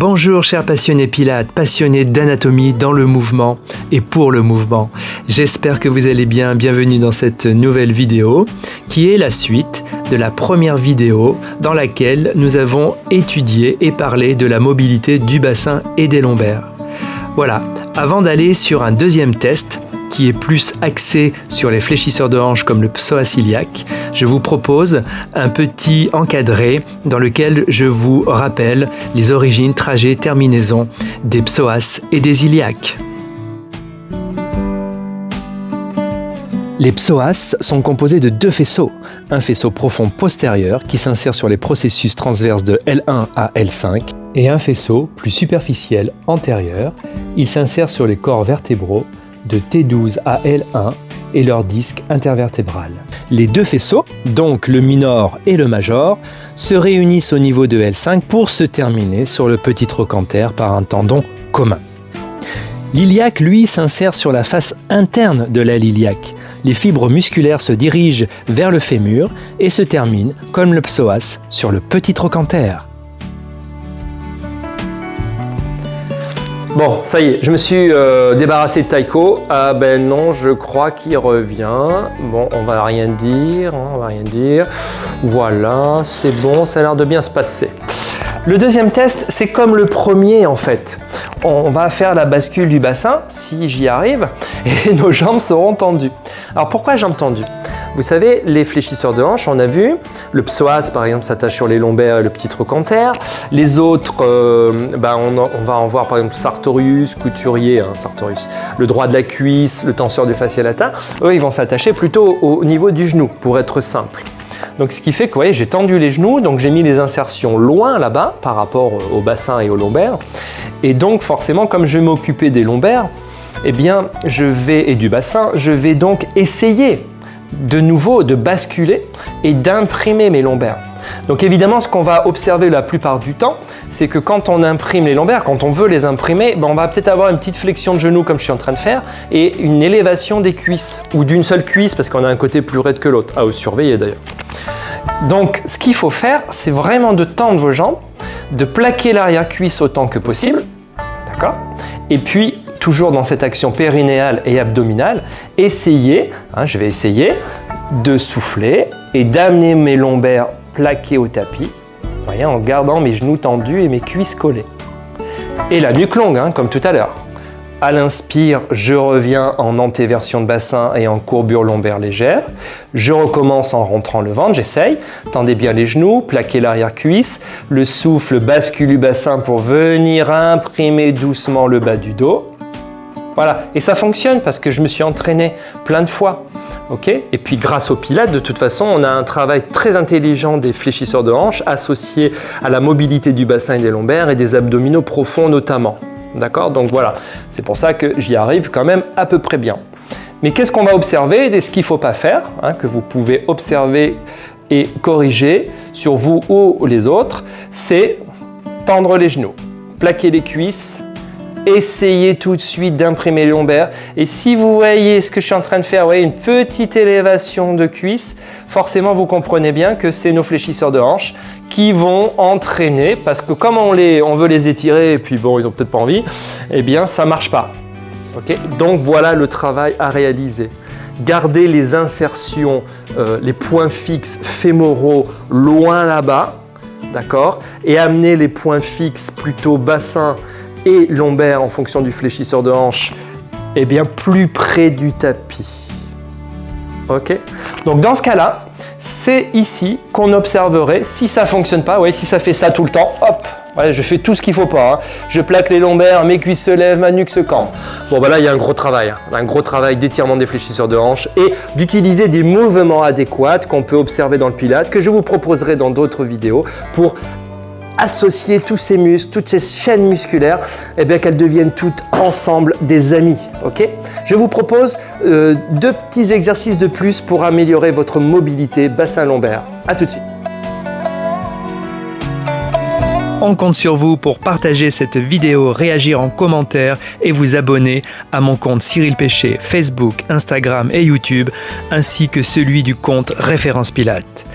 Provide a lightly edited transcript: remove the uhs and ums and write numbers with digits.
Bonjour chers passionnés pilates, passionnés d'anatomie dans le mouvement et pour le mouvement. J'espère que vous allez bien, bienvenue dans cette nouvelle vidéo qui est la suite de la première vidéo dans laquelle nous avons étudié et parlé de la mobilité du bassin et des lombaires. Voilà, avant d'aller sur un deuxième test qui est plus axé sur les fléchisseurs de hanches comme le psoas iliaque, je vous propose un petit encadré dans lequel je vous rappelle les origines, trajets, terminaisons des psoas et des iliaques. Les psoas sont composés de deux faisceaux, un faisceau profond postérieur qui s'insère sur les processus transverses de L1 à L5 et un faisceau plus superficiel antérieur, il s'insère sur les corps vertébraux de T12 à L1 et leur disque intervertébral. Les deux faisceaux, donc le minor et le major, se réunissent au niveau de L5 pour se terminer sur le petit trochanter par un tendon commun. L'iliaque, lui, s'insère sur la face interne de l'aile iliaque. Les fibres musculaires se dirigent vers le fémur et se terminent, comme le psoas, sur le petit trochanter. Bon, ça y est, je me suis débarrassé de Taiko. Ah ben non, je crois qu'il revient. Bon, on va rien dire, Voilà, c'est bon, ça a l'air de bien se passer. Le deuxième test, c'est comme le premier en fait. On va faire la bascule du bassin, si j'y arrive, et nos jambes seront tendues. Alors pourquoi jambes tendues ? Vous savez, les fléchisseurs de hanches, on a vu, le psoas par exemple s'attache sur les lombaires et le petit trochanter. Les autres, on va en voir par exemple Sartorius, Couturier, Sartorius, le droit de la cuisse, le tenseur du fascia latin. Eux, ils vont s'attacher plutôt au niveau du genou, pour être simple. Donc ce qui fait que, vous voyez, j'ai tendu les genoux, donc j'ai mis les insertions loin là-bas par rapport au bassin et aux lombaires. Et donc forcément, comme je vais m'occuper des lombaires, et du bassin, je vais donc essayer de nouveau de basculer et d'imprimer mes lombaires. Donc évidemment, ce qu'on va observer la plupart du temps, c'est que quand on imprime les lombaires, quand on veut les imprimer, on va peut-être avoir une petite flexion de genou comme je suis en train de faire et une élévation des cuisses ou d'une seule cuisse parce qu'on a un côté plus raide que l'autre, à surveiller d'ailleurs. Donc ce qu'il faut faire, c'est vraiment de tendre vos jambes, de plaquer l'arrière-cuisse autant que possible, d'accord ? Et puis, toujours dans cette action périnéale et abdominale, je vais essayer de souffler et d'amener mes lombaires plaqués au tapis, voyez, en gardant mes genoux tendus et mes cuisses collées. Et la nuque longue, comme tout à l'heure. À l'inspire, je reviens en antéversion de bassin et en courbure lombaire légère. Je recommence en rentrant le ventre, j'essaye. Tendez bien les genoux, plaquez l'arrière-cuisse. Le souffle bascule du bassin pour venir imprimer doucement le bas du dos. Voilà, et ça fonctionne parce que je me suis entraîné plein de fois. Okay ? Et puis grâce au pilates, de toute façon, on a un travail très intelligent des fléchisseurs de hanches associé à la mobilité du bassin et des lombaires et des abdominaux profonds notamment. D'accord ? Donc voilà, c'est pour ça que j'y arrive quand même à peu près bien. Mais qu'est-ce qu'on va observer et ce qu'il ne faut pas faire, que vous pouvez observer et corriger sur vous ou les autres, c'est tendre les genoux, plaquer les cuisses, essayez tout de suite d'imprimer les lombaires. Et si vous voyez ce que je suis en train de faire, vous voyez une petite élévation de cuisse, forcément vous comprenez bien que c'est nos fléchisseurs de hanches qui vont entraîner, parce que comme on veut les étirer et puis ils n'ont peut-être pas envie, ça ne marche pas. Okay ? Donc voilà le travail à réaliser. Gardez les insertions, les points fixes fémoraux loin là-bas, d'accord ? Et amenez les points fixes plutôt bassin et lombaire en fonction du fléchisseur de hanche, plus près du tapis. Ok ? Donc dans ce cas-là, c'est ici qu'on observerait si ça ne fonctionne pas, si ça fait ça tout le temps, hop, je fais tout ce qu'il ne faut pas. Je plaque les lombaires, mes cuisses se lèvent, ma nuque se cambre. Bon, là, il y a un gros travail d'étirement des fléchisseurs de hanches et d'utiliser des mouvements adéquats qu'on peut observer dans le pilates, que je vous proposerai dans d'autres vidéos pour associer tous ces muscles, toutes ces chaînes musculaires, qu'elles deviennent toutes ensemble des amis. Okay ? Je vous propose 2 petits exercices de plus pour améliorer votre mobilité bassin lombaire. À tout de suite. On compte sur vous pour partager cette vidéo, réagir en commentaire et vous abonner à mon compte Cyril Péché, Facebook, Instagram et YouTube, ainsi que celui du compte Référence Pilates.